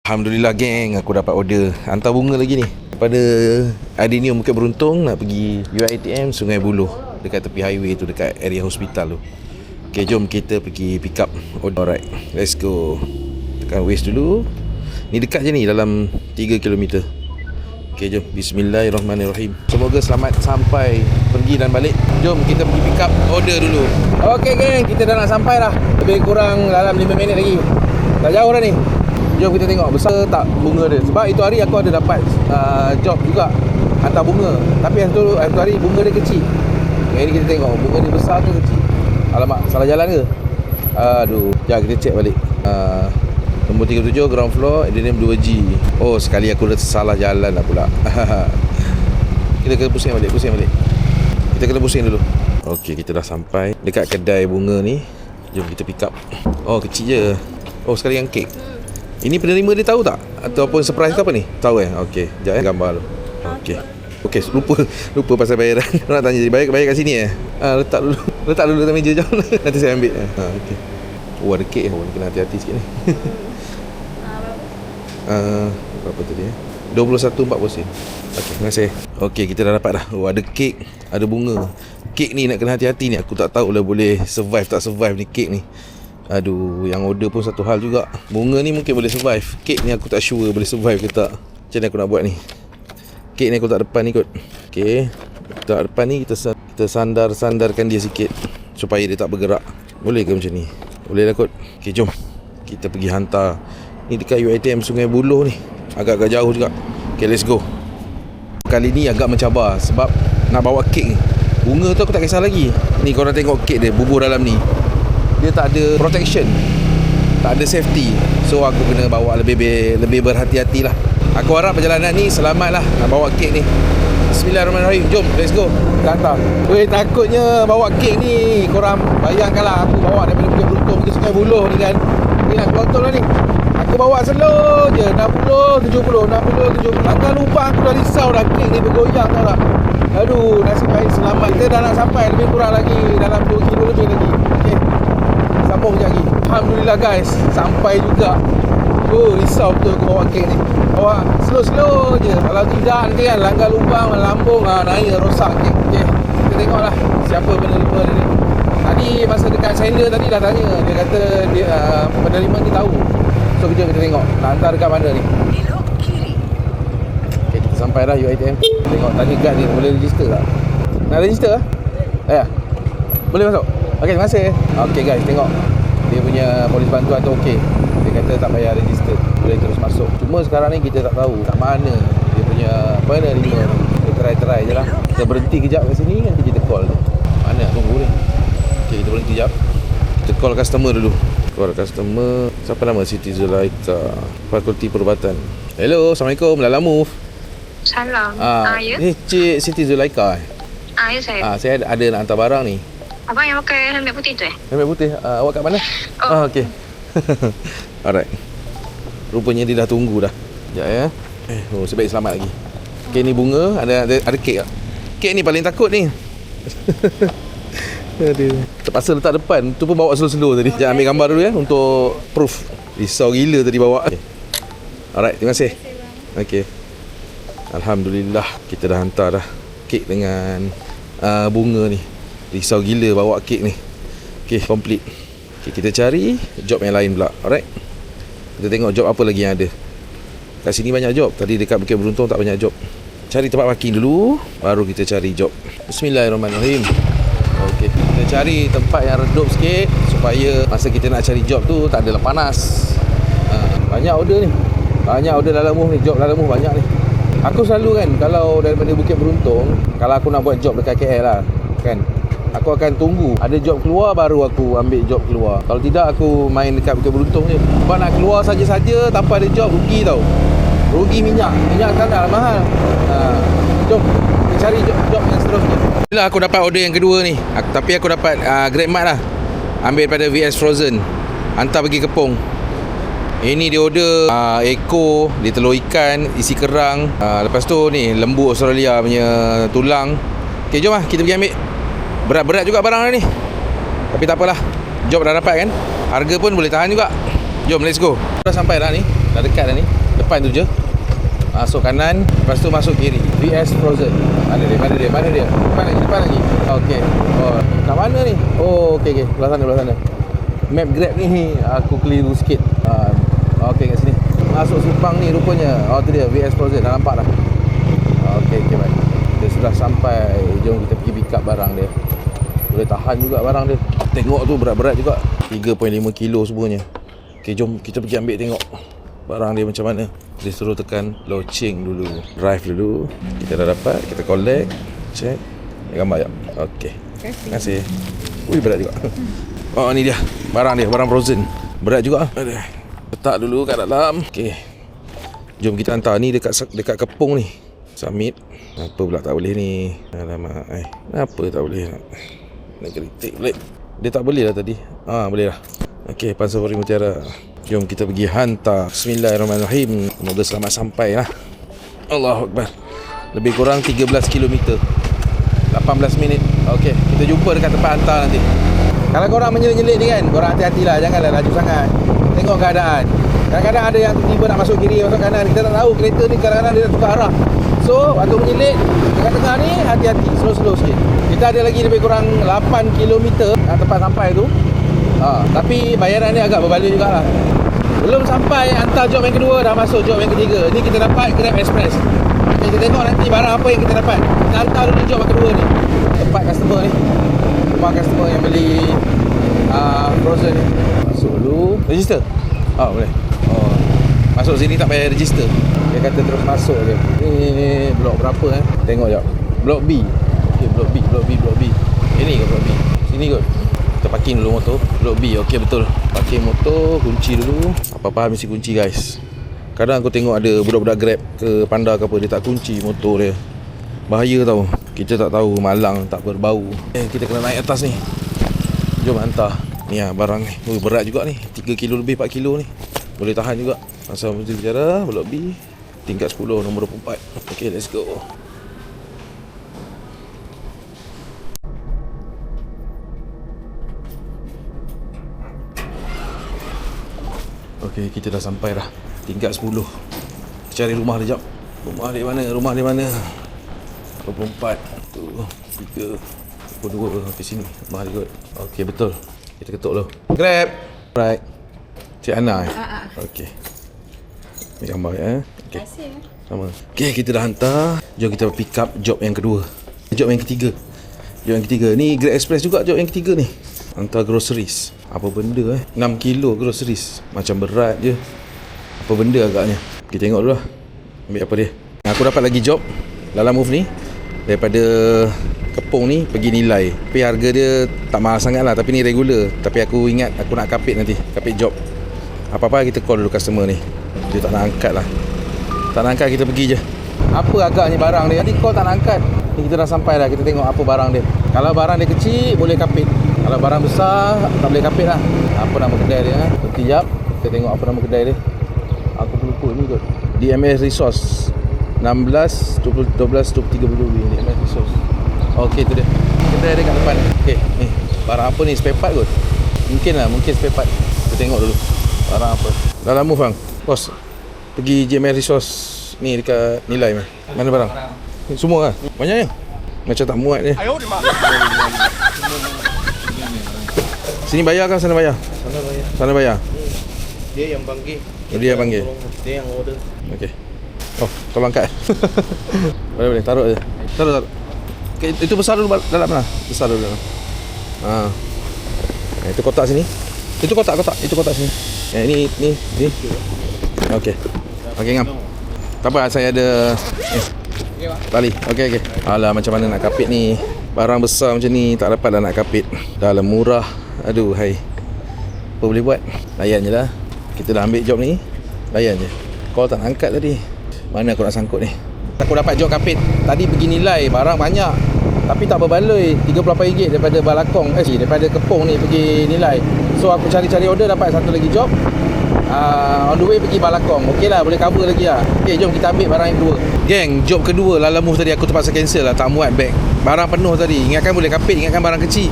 Alhamdulillah geng, aku dapat order hantar bunga lagi ni daripada Adenium Bukit Beruntung. Nak pergi UiTM Sungai Buloh, dekat tepi highway tu, dekat area hospital tu. Okay, jom kita pergi pick up order. Alright, let's go. Tekan Waze dulu. Ni dekat je ni, dalam 3 km. Okay, jom. Bismillahirrahmanirrahim. Semoga selamat sampai pergi dan balik. Jom kita pergi pick up order dulu. Okay geng, kita dah nak sampai dah. Lebih kurang dalam 5 minit lagi. Tak jauh dah ni. Jom kita tengok besar tak bunga dia. Sebab itu hari aku ada dapat job juga hantar bunga. Tapi itu hari bunga dia kecil. Yang ini kita tengok bunga dia besar ke kecil. Alamak, salah jalan ke? Aduh, jap kita check balik. Nombor 37 ground floor, Adenium 2G. Oh, sekali aku dah salah jalan lah pula. Kita kena pusing balik. Kita kena pusing dulu. Okey, kita dah sampai dekat kedai bunga ni. Jom kita pick up. Oh, kecil je. Oh, sekali yang kek. Ini penerima dia tahu tak? Ataupun surprise ke apa ni? Tahu Okey, sekejap gambar lu. Okey, lupa pasal bayaran. Nak tanya dia, bayar kat sini letak dulu atas meja jom. Nanti saya ambil. Okey. Oh, ada kek ni, kena hati-hati sikit ni. Berapa tadi 21.40 sen. Okey, terima kasih. Okey, kita dah dapat dah. Oh, ada kek, ada bunga. Kek ni nak kena hati-hati ni. Aku tak tahulah boleh survive tak survive ni kek ni. Aduh, yang order pun satu hal juga. Bunga ni mungkin boleh survive. Kek ni aku tak sure boleh survive ke tak. Macam mana aku nak buat ni? Kek ni aku tak depan ni kot. Okey, tak depan ni kita sandarkan dia sikit supaya dia tak bergerak. Boleh ke macam ni? Boleh lah kot. Okey, jom kita pergi hantar. Ni dekat UiTM Sungai Buloh ni. Agak-agak jauh juga. Okey, let's go. Kali ni agak mencabar sebab nak bawa kek ni. Bunga tu aku tak kisah lagi. Ni korang tengok kek dia bubur dalam ni. Dia tak ada protection, tak ada safety. So aku kena bawa lebih berhati-hati lah. Aku harap perjalanan ni selamat lah nak bawa kek ni. Bismillahirrahmanirrahim. Jom, let's go. Kita hantar. Weh, takutnya bawa kek ni. Korang bayangkanlah aku bawa daripada Bukit Beruntung ke Sungai Buloh ni kan. Ni nak kelontong lah ni. Aku bawa slow je, 60, 70. Langkah lupa aku dah risau dah, kek ni bergoyang tau tak. Aduh, nasib baik selamat. Kita dah nak sampai, lebih kurang lagi dalam 2 kilo lebih lagi. Okay, sambung sekejap lagi. Alhamdulillah guys, sampai juga. Risau betul aku bawa kek ni. Bawa slow je. Kalau tidak nanti kan langgar lubang, melambung, naik rosak kek. Okay, kita tengoklah siapa penerima dia ni. Tadi masa dekat sender tadi dah tanya. Dia kata penerima ni tahu. So kita tengok nak hantar dekat mana ni. Okay, kita sampai dah UiTM. Tengok tanya guard ni boleh register tak? Nak register lah? Boleh masuk? Okey, terima kasih. Okey guys, tengok dia punya polis bantuan tu okey. Dia kata tak payah register, boleh terus masuk. Cuma sekarang ni kita tak tahu kat mana dia punya penerima. Kita try je lah. Kita berhenti kejap kat sini, nanti kita call dia. Mana nak tunggu ni? Okey, kita berhenti kejap. Kita call customer dulu. Call customer. Siapa nama? Siti Zulaika, Fakulti Perubatan. Hello, Assalamualaikum. Lala Move. Salam. Ya? Ni Cik Siti Zulaika. Ya saya. Saya ada nak hantar barang ni. Abang yang pakai helmet putih tu Helmet putih. Awak kat mana? Okey. Alright. Rupanya dia dah tunggu dah. Sekejap ya. Sebaik selamat lagi. Okey, ni bunga, ada kek tak? Kek ni paling takut ni. Aduh. Terpaksa letak depan. Tu pun bawa slow-slow tadi. Sekejap ambil gambar dulu ya untuk proof. Risau gila tadi bawa. Okay. Alright, terima kasih. Okey. Alhamdulillah kita dah hantar dah kek dengan bunga ni. Risau gila bawa kek ni. Okey, complete. Okey, kita cari job yang lain pula. Alright. Kita tengok job apa lagi yang ada. Kat sini banyak job. Tadi dekat Bukit Beruntung tak banyak job. Cari tempat parking dulu, baru kita cari job. Bismillahirrahmanirrahim. Okey, kita cari tempat yang redup sikit supaya masa kita nak cari job tu tak adalah panas. Banyak order ni. Banyak order dalam Move ni, job dalam Move banyak ni. Aku selalu kan kalau daripada Bukit Beruntung, kalau aku nak buat job dekat KL lah kan, aku akan tunggu ada job keluar baru aku ambil job keluar. Kalau tidak aku main dekat Bukit Beruntung je. Sebab nak keluar saja-saja tanpa ada job rugi tau. Rugi minyak kan dah mahal. Jom kita cari job yang seterusnya. Bila aku dapat order yang kedua ni, tapi aku dapat Grab Mart lah. Ambil pada VS Frozen, hantar pergi Kepong. Ini dia order Eko, dia telur ikan, isi kerang, lepas tu ni lembu Australia punya tulang. Okay, jom lah kita pergi ambil. Berat-berat juga barang ni, tapi tak apalah, job dah dapat kan. Harga pun boleh tahan juga. Jom, let's go. Dah sampai dah ni Dah dekat dah ni. Depan tu je. Masuk kanan, lepas tu masuk kiri. VS Frozen. Mana dia? Depan lagi. Okey. Oh, kat mana ni? Oh, okey. Belah sana. Map Grab ni aku keliru sikit. Okey, kat sini. Masuk simpang ni rupanya. Oh, tu dia VS Frozen. Dah nampak dah. Okey, baik. Dia sudah sampai. Jom kita pergi pick up barang dia. Boleh tahan juga barang dia. Tengok tu berat-berat juga. 3.5 kilo semuanya. Okey, jom kita pergi ambil tengok barang dia macam mana. Dia suruh tekan loceng dulu, drive dulu. Kita dah dapat, kita collect, check. Ambil gambar jap. Okey. Terima kasih. Ui, berat juga. Oh, ni dia. Barang frozen. Berat juga. Letak dulu kat dalam. Okey. Jom kita hantar ni dekat Kepong ni. Submit. Apa pula tak boleh ni? Alamak. Kenapa tak boleh? Nak kritik balik. Dia tak boleh lah tadi. Boleh lah. Okey, Pan Safari Mutiara. Jom kita pergi hantar. Bismillahirrahmanirrahim. Semoga selamat sampai lah. Allahu Akbar. Lebih kurang 13 km 18 minit. Okey, kita jumpa dekat tempat hantar nanti. Kalau korang menyelit-nyelit ni kan, korang hati-hatilah. Janganlah laju sangat. Tengok keadaan. Kadang-kadang ada yang tiba-tiba nak masuk kiri, masuk kanan. Kita tak tahu kereta ni kadang-kadang dia dah tukar arah. So, waktu menyelit tengah-tengah ni, hati-hati. Slow-slow sikit. Kita ada lagi lebih kurang 8 km tempat sampai tu. Tapi bayaran ni agak berbalik jugalah. Belum sampai hantar job yang kedua, dah masuk job yang ketiga. Ni kita dapat Grab Express. Kita tengok nanti barang apa yang kita dapat. Kita hantar dulu job yang kedua ni. Tempat customer ni. Rumah customer yang beli frozen ni. Masuk dulu. Register? Boleh. Masuk sini tak payah register. Dia kata terus masuk je. Ni blok berapa Tengok jap. Blok B. Okey, blok B. Ini ke blok B? Sini kot. Kita parking dulu motor. Blok B, okey betul. Parking motor, kunci dulu. Apa-apa mesti kunci guys. Kadang aku tengok ada budak-budak Grab ke Panda ke apa, dia tak kunci motor dia. Bahaya tau. Kita tak tahu malang tak berbau. Kita kena naik atas ni. Jom hantar. Ni barang ni. Berat juga ni. 3 kilo lebih, 4 kilo ni. Boleh tahan juga. Asal mesti bicara blok B. Tingkat 10 nombor 24. Okay, let's go. Okay, kita dah sampai dah. Tingkat 10. Cari rumah dia jap. Rumah dia mana? 24. Tu 3 2 ke sini. Rumah dia kot. Okay, betul. Kita ketuk dulu. Grab. Right. Cik Ana. Okay. Ni gambar ya. Okay. Terima kasih. Sama. Okay, kita dah hantar. Jom kita pick up job yang kedua. Job yang ketiga. Ni Grab Express juga job yang ketiga ni. Hantar groceries. Apa benda 6 kilo groceries. Macam berat je. Apa benda agaknya. Kita tengok dulu lah. Ambil apa dia. Aku dapat lagi job Lalamove ni. Daripada Kepong ni pergi Nilai. Tapi harga dia tak mahal sangat lah. Tapi ni regular. Tapi aku ingat aku nak kapit nanti. Kapit job. Apa-apa kita call dulu customer ni. Dia tak nak angkat lah. Tak nak angkat, kita pergi je. Apa agaknya barang dia. Tadi call tak nak angkat. Ni kita dah sampai dah. Kita tengok apa barang dia. Kalau barang dia kecil boleh kapit. Kalau barang besar tak boleh kapit lah. Apa nama kedai dia Sekejap. Kita tengok apa nama kedai dia. Aku lupa ni kot. DMS Resource 16 12 32 DMS Resource. Okey, tu dia. Kedai dia kat depan. Okey, ni barang apa ni? Spare part kot. Mungkin spare part. Kita tengok dulu barang apa. Lalamove bang. Bos, pergi DMS Resource ni dekat Nilai mana barang? Semua lah. Banyaknya. Macam tak muat dia. Sini bayar kan sana bayar? Sana bayar. Dia yang panggil. Dia yang order. Okey. Oh, tolong angkat. Boleh, taruh je. Taruh. Okay, itu besar dulu dalam mana? Besar dulu dalam. Itu kotak sini. Itu kotak sini. Ini. Okey. Okey ngam. Tak apa, saya ada tali. Okey. Alah, macam mana nak kapit ni? Barang besar macam ni tak dapat dah nak kapit. Dah murah. Aduh, hai. Apa boleh buat? Layan je lah. Kita dah ambil job ni. Layan je. Call tak nak angkat tadi. Mana aku nak sangkut ni? Aku dapat job kapit. Tadi pergi Nilai, barang banyak. Tapi tak berbaloi. RM38 daripada Balakong. Daripada Kepong ni pergi Nilai. So aku cari-cari order, dapat satu lagi job. On the way pergi Balakong. Okey lah, boleh cover lagi lah. Okey, jom kita ambil barang yang kedua. Geng, job kedua Lalamove tadi aku terpaksa cancel lah. Tak muat bag. Barang penuh tadi. Ingatkan boleh kapit, ingatkan barang kecil.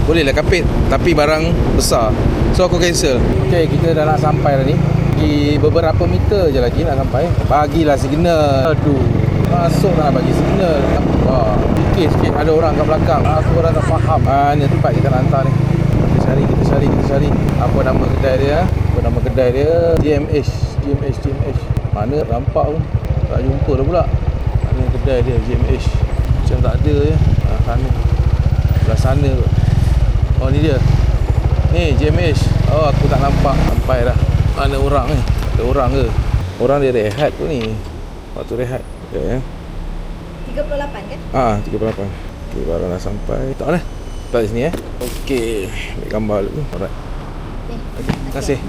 Boleh lah kapit. Tapi barang besar. So aku cancel. Okey, kita dah nak sampai dah ni. lagi beberapa meter je lagi nak sampai. Bagilah signal. Aduh, masuk nak bagi signal. Wah, sikit-sikit ada orang kat belakang. Aku orang tak faham mana tempat kita nak hantar ni. Kita cari. Apa nama kedai dia? GMH. Mana nampak pun tak jumpa dah pula. Mana kedai dia GMH? Macam tak ada je. Sana. Belah sana kot. Oh ni dia. Ni GMH. Oh aku tak nampak sampai dah. Mana orang ni? Ada orang ke? Orang dia rehat tu ni. Waktu rehat. Okay, 38 kan? 38. Okay, baru dah sampai. Tak lah. Tak di sini Okey, ambil gambar dulu. Alright. Terima kasih.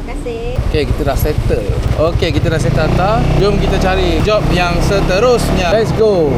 Okey, kita dah settle. Okey, kita dah settle hantar. Jom kita cari job yang seterusnya. Let's go.